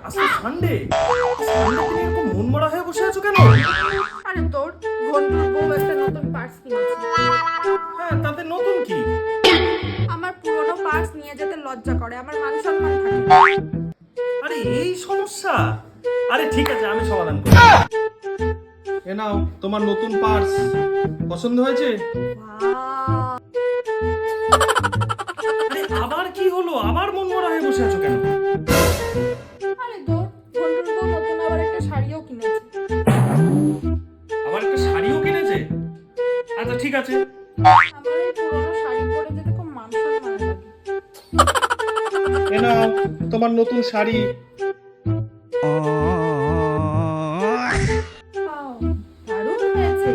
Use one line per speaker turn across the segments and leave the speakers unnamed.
আজকে সানডে, তুমি এরকম মন মরা হয়ে বসে আছো কেন?
আরে তোর ঘন্টুর বউ একটা নতুন পার্স কিনেছে।
হ্যাঁ, তাতে নতুন কি?
আমার পুরনো পার্স নিয়ে যেতে লজ্জা করে, আমার মান সম্মান থাকে।
আরে এই সমস্যা? আরে ঠিক আছে, আমি সমাধান করি। এ নাও তোমার নতুন পার্স। পছন্দ হয়েছে?
বাহ!
আরে আবার কি হলো? আবার মন মরা হয়ে বসে আছো কেন?
আরে তোর ঘন্টুর বউ নতুন আবার একটা শাড়িও কিনেছে।
আবার একটা শাড়িও কিনেছে? আচ্ছা ঠিক আছে।
আমার এই পুরনো শাড়ি পরে যেতে খুব মান সম্মান লাগে।
এ নাও তোমার নতুন শাড়ি।
বাহ, দারুণ হয়েছে।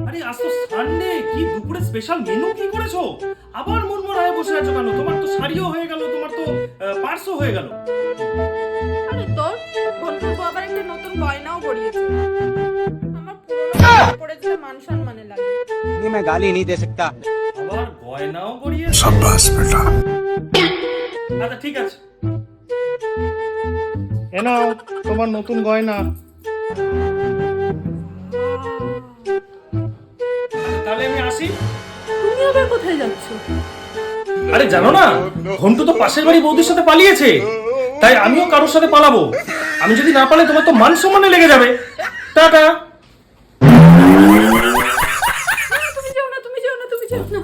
আরে আজ তো সানডে, কি দুপুরে স্পেশাল মেনু কি করেছো? আবার মন মরা হয়ে বসে আছো কেন? তোমার তো শাড়িও হয়ে গেল, তোমার তো পার্সও হয়ে গেল।
আরে তোর ঘন্টুর বউ আবার একটা নতুন গয়নাও পরিয়েছে। আমার পুরনো শাড়ি পরে যেতে মান সম্মানে লাগে।
ये मैं गाली नहीं दे सकता।
আবার গয়নাও গড়িয়েছে।
शाबाश बेटा।
আচ্ছা ঠিক আছে, এ নাও তোমার নতুন গয়না। তাহলে আমি আসি।
তুমি আবার কোথায় যাচ্ছ?
আরে জানো না, ঘন্টু তো পাশের বাড়ি বৌদির সাথে পালিয়েছে, তাই আমিও কারোর সাথে পালাবো। আমি যদি না পালাই তোমার তো মান সম্মানে লেগে যাবে। টাটা।
তুমি যাও না, তুমি যাও না, তুমি যাও না।